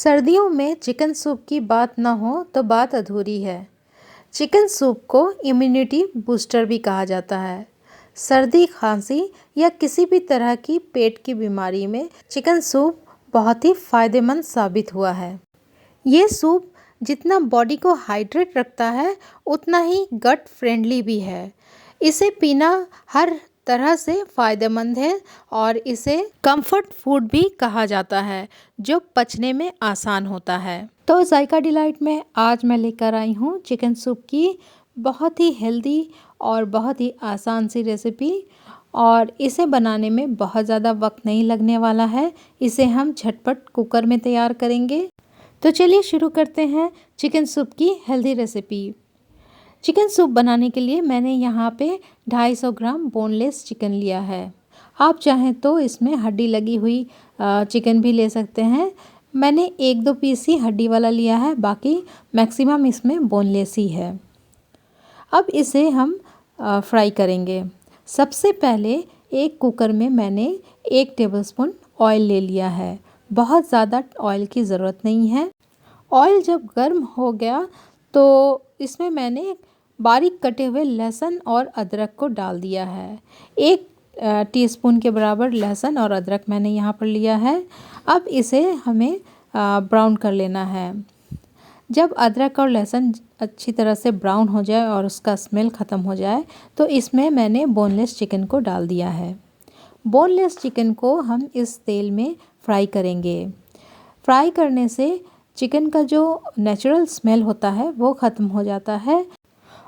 सर्दियों में chicken soup की बात ना हो तो बात अधूरी है। चिकन सूप को इम्यूनिटी बूस्टर भी कहा जाता है। सर्दी, खांसी या किसी भी तरह की पेट की बीमारी में चिकन सूप बहुत ही फायदेमंद साबित हुआ है। ये सूप जितना बॉडी को हाइड्रेट रखता है, उतना ही गट फ्रेंडली भी है। इसे पीना हर तरह से फ़ायदेमंद है और इसे कंफर्ट फूड भी कहा जाता है, जो पचने में आसान होता है। तो जायका डिलाइट में आज मैं लेकर आई हूँ चिकन सूप की बहुत ही हेल्दी और बहुत ही आसान सी रेसिपी, और इसे बनाने में बहुत ज़्यादा वक्त नहीं लगने वाला है। इसे हम झटपट कुकर में तैयार करेंगे। तो चलिए शुरू करते हैं चिकन सूप की हेल्दी रेसिपी। चिकन सूप बनाने के लिए मैंने यहाँ पे 250 ग्राम बोनलेस चिकन लिया है। आप चाहें तो इसमें हड्डी लगी हुई चिकन भी ले सकते हैं। मैंने 1-2 पीस ही हड्डी वाला लिया है, बाकी मैक्सिमम इसमें बोनलेस ही है। अब इसे हम फ्राई करेंगे। सबसे पहले एक कुकर में मैंने 1 टेबलस्पून ऑयल ले लिया है। बहुत ज़्यादा ऑयल की ज़रूरत नहीं है। ऑयल जब गर्म हो गया तो इसमें मैंने बारीक कटे हुए लहसुन और अदरक को डाल दिया है। 1 टीस्पून के बराबर लहसुन और अदरक मैंने यहाँ पर लिया है। अब इसे हमें ब्राउन कर लेना है। जब अदरक और लहसुन अच्छी तरह से ब्राउन हो जाए और उसका स्मेल ख़त्म हो जाए, तो इसमें मैंने बोनलेस चिकन को डाल दिया है। बोनलेस चिकन को हम इस तेल में फ्राई करेंगे। फ्राई करने से चिकन का जो नेचुरल स्मेल होता है वो ख़त्म हो जाता है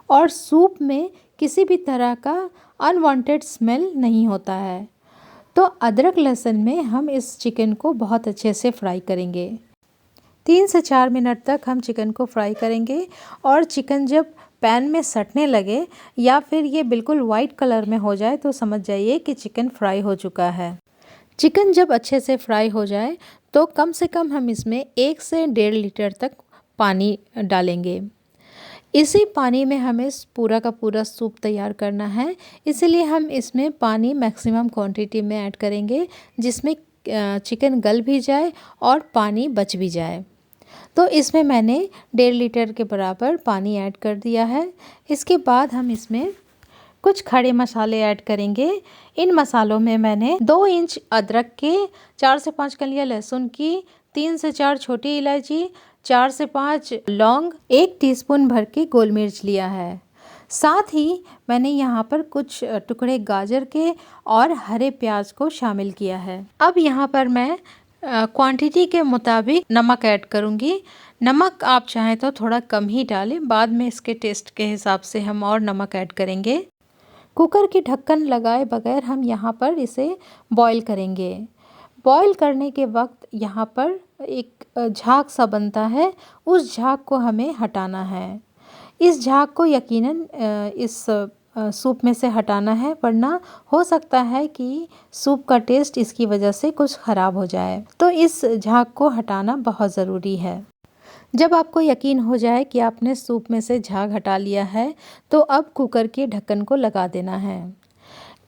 और सूप में किसी भी तरह का अनवांटेड स्मेल नहीं होता है। तो अदरक लहसुन में हम इस चिकन को बहुत अच्छे से फ्राई करेंगे। 3 से 4 मिनट तक हम चिकन को फ्राई करेंगे और चिकन जब पैन में सटने लगे या फिर ये बिल्कुल वाइट कलर में हो जाए तो समझ जाइए कि चिकन फ्राई हो चुका है। चिकन जब अच्छे से फ्राई हो जाए तो कम से कम हम इसमें 1 से 1.5 लीटर तक पानी डालेंगे। इसी पानी में हमें पूरा का पूरा सूप तैयार करना है, इसलिए हम इसमें पानी मैक्सिमम क्वांटिटी में ऐड करेंगे, जिसमें चिकन गल भी जाए और पानी बच भी जाए। तो इसमें मैंने 1.5 लीटर के बराबर पानी ऐड कर दिया है। इसके बाद हम इसमें कुछ खड़े मसाले ऐड करेंगे। इन मसालों में मैंने 2 इंच अदरक के, 4 से 5 कलियां लहसुन की, 3 से 4 छोटी इलायची, 4 से 5 लौंग, 1 टीस्पून भर के गोल मिर्च लिया है। साथ ही मैंने यहाँ पर कुछ टुकड़े गाजर के और हरे प्याज को शामिल किया है। अब यहाँ पर मैं क्वांटिटी के मुताबिक नमक ऐड करूँगी। नमक आप चाहें तो थोड़ा कम ही डालें, बाद में इसके टेस्ट के हिसाब से हम और नमक ऐड करेंगे। कुकर की ढक्कन लगाए बगैर हम यहाँ पर इसे बॉईल करेंगे। बॉईल करने के वक्त यहाँ पर एक झाग सा बनता है, उस झाग को हमें हटाना है। इस झाग को यकीनन इस सूप में से हटाना है, वरना हो सकता है कि सूप का टेस्ट इसकी वजह से कुछ ख़राब हो जाए। तो इस झाग को हटाना बहुत ज़रूरी है। जब आपको यकीन हो जाए कि आपने सूप में से झाग हटा लिया है, तो अब कुकर के ढक्कन को लगा देना है।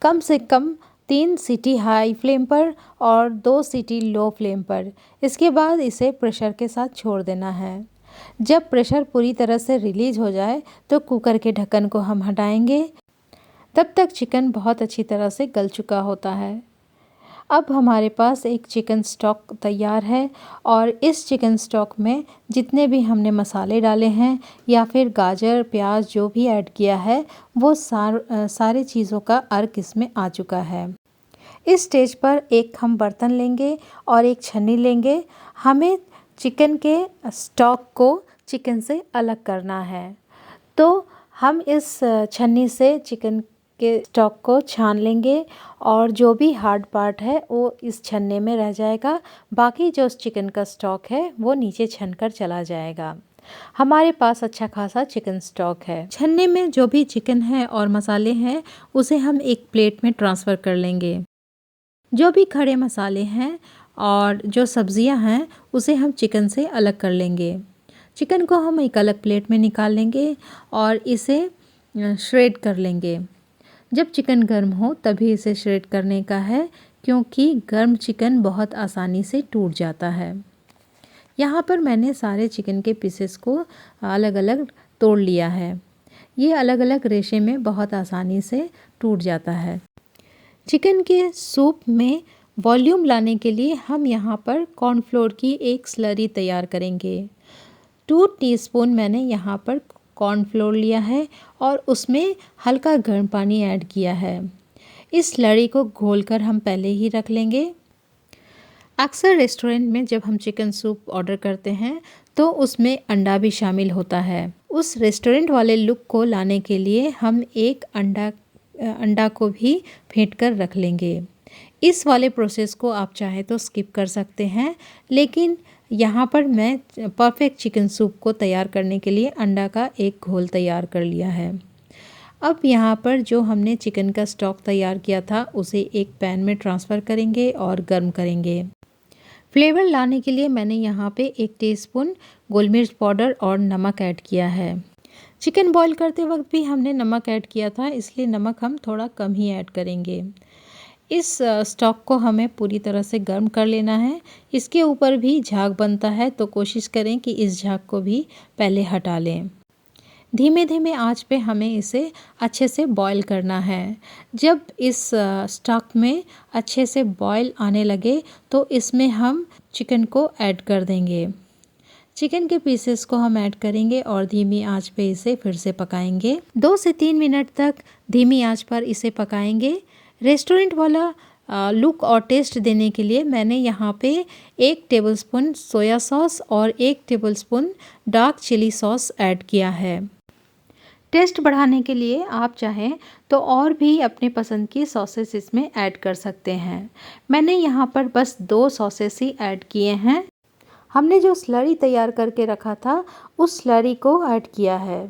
कम से कम 3 सीटी हाई फ्लेम पर और 2 सीटी लो फ्लेम पर। इसके बाद इसे प्रेशर के साथ छोड़ देना है। जब प्रेशर पूरी तरह से रिलीज हो जाए तो कुकर के ढक्कन को हम हटाएंगे। तब तक चिकन बहुत अच्छी तरह से गल चुका होता है। अब हमारे पास एक चिकन स्टॉक तैयार है और इस चिकन स्टॉक में जितने भी हमने मसाले डाले हैं या फिर गाजर, प्याज जो भी ऐड किया है, वो सारे चीज़ों का अर्क इसमें आ चुका है। इस स्टेज पर एक हम बर्तन लेंगे और एक छन्नी लेंगे। हमें चिकन के स्टॉक को चिकन से अलग करना है। तो हम इस छन्नी से चिकन के स्टॉक को छान लेंगे और जो भी हार्ड पार्ट है वो इस छन्ने में रह जाएगा। बाकी जो चिकन का स्टॉक है वो नीचे छन कर चला जाएगा। हमारे पास अच्छा खासा चिकन स्टॉक है। छन्ने में जो भी चिकन है और मसाले हैं उसे हम एक प्लेट में ट्रांसफ़र कर लेंगे। जो भी खड़े मसाले हैं और जो सब्जियां हैं उसे हम चिकन से अलग कर लेंगे। चिकन को हम एक अलग प्लेट में निकाल लेंगे और इसे श्रेड कर लेंगे। जब चिकन गर्म हो तभी इसे श्रेड करने का है, क्योंकि गर्म चिकन बहुत आसानी से टूट जाता है। यहाँ पर मैंने सारे चिकन के पीसेस को अलग अलग तोड़ लिया है। ये अलग अलग रेशे में बहुत आसानी से टूट जाता है। चिकन के सूप में वॉल्यूम लाने के लिए हम यहाँ पर कॉर्नफ्लोर की एक स्लरी तैयार करेंगे। 2 टीस्पून मैंने यहाँ पर कॉर्नफ्लोर लिया है और उसमें हल्का गर्म पानी ऐड किया है। इस स्लरी को घोलकर हम पहले ही रख लेंगे। अक्सर रेस्टोरेंट में जब हम चिकन सूप ऑर्डर करते हैं तो उसमें अंडा भी शामिल होता है। उस रेस्टोरेंट वाले लुक को लाने के लिए हम एक अंडा को भी फेंट कर रख लेंगे। इस वाले प्रोसेस को आप चाहे तो स्किप कर सकते हैं, लेकिन यहाँ पर मैं परफेक्ट चिकन सूप को तैयार करने के लिए अंडा का एक घोल तैयार कर लिया है। अब यहाँ पर जो हमने चिकन का स्टॉक तैयार किया था उसे एक पैन में ट्रांसफ़र करेंगे और गर्म करेंगे। फ्लेवर लाने के लिए मैंने यहाँ पे 1 टीस्पून गोल मिर्च पाउडर और नमक ऐड किया है। चिकन बॉईल करते वक्त भी हमने नमक ऐड किया था, इसलिए नमक हम थोड़ा कम ही ऐड करेंगे। इस स्टॉक को हमें पूरी तरह से गर्म कर लेना है। इसके ऊपर भी झाग बनता है तो कोशिश करें कि इस झाग को भी पहले हटा लें। धीमे धीमे आंच पे हमें इसे अच्छे से बॉईल करना है। जब इस स्टॉक में अच्छे से बॉईल आने लगे तो इसमें हम चिकन को ऐड कर देंगे। चिकन के पीसेस को हम ऐड करेंगे और धीमी आंच पे इसे फिर से पकाएंगे। 2 से 3 मिनट तक धीमी आंच पर इसे पकाएंगे। रेस्टोरेंट वाला लुक और टेस्ट देने के लिए मैंने यहाँ पे 1 टेबलस्पून सोया सॉस और 1 tablespoon dark chilli sauce add किया है। टेस्ट बढ़ाने के लिए आप चाहें तो और भी अपने पसंद की सॉसेस इसमें ऐड कर सकते हैं। मैंने यहाँ पर बस 2 सॉसेस ही ऐड किए हैं। हमने जो स्लरी तैयार करके रखा था उस स्लरी को ऐड किया है।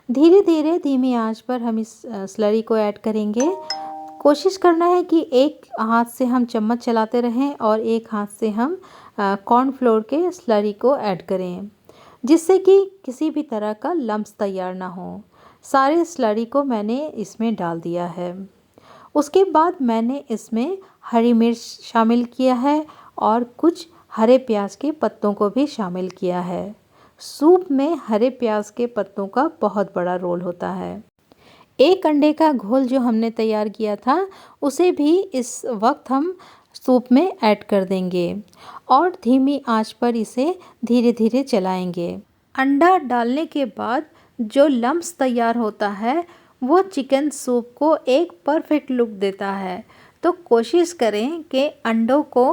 धीरे धीरे धीमी आंच पर हम इस स्लरी को ऐड करेंगे। कोशिश करना है कि एक हाथ से हम चम्मच चलाते रहें और एक हाथ से हम कॉर्नफ्लोर के स्लरी को ऐड करें, जिससे कि किसी भी तरह का लम्स तैयार ना हो। सारे स्लरी को मैंने इसमें डाल दिया है। उसके बाद मैंने इसमें हरी मिर्च शामिल किया है और कुछ हरे प्याज के पत्तों को भी शामिल किया है। सूप में हरे प्याज के पत्तों का बहुत बड़ा रोल होता है। एक अंडे का घोल जो हमने तैयार किया था उसे भी इस वक्त हम सूप में ऐड कर देंगे और धीमी आंच पर इसे धीरे धीरे चलाएंगे। अंडा डालने के बाद जो लम्स तैयार होता है वो चिकन सूप को एक परफेक्ट लुक देता है। तो कोशिश करें कि अंडों को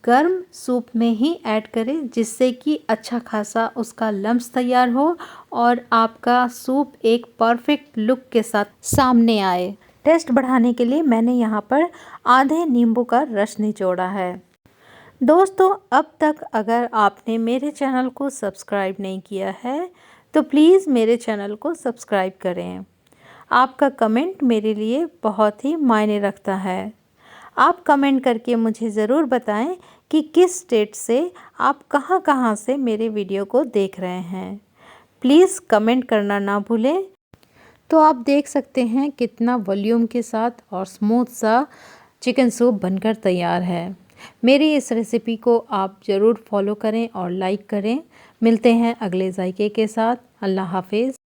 गर्म सूप में ही ऐड करें, जिससे कि अच्छा खासा उसका लम्स तैयार हो और आपका सूप एक परफेक्ट लुक के साथ सामने आए। टेस्ट बढ़ाने के लिए मैंने यहाँ पर आधे नींबू का रस निचोड़ा है। दोस्तों, अब तक अगर आपने मेरे चैनल को सब्सक्राइब नहीं किया है तो प्लीज़ मेरे चैनल को सब्सक्राइब करें। आपका कमेंट मेरे लिए बहुत ही मायने रखता है। आप कमेंट करके मुझे ज़रूर बताएं कि किस स्टेट से आप कहां से मेरे वीडियो को देख रहे हैं। प्लीज़ कमेंट करना ना भूलें। तो आप देख सकते हैं कितना वॉल्यूम के साथ और स्मूथ सा चिकन सूप बनकर तैयार है। मेरी इस रेसिपी को आप ज़रूर फॉलो करें और लाइक करें। मिलते हैं अगले जायके के साथ। अल्लाह हाफिज़।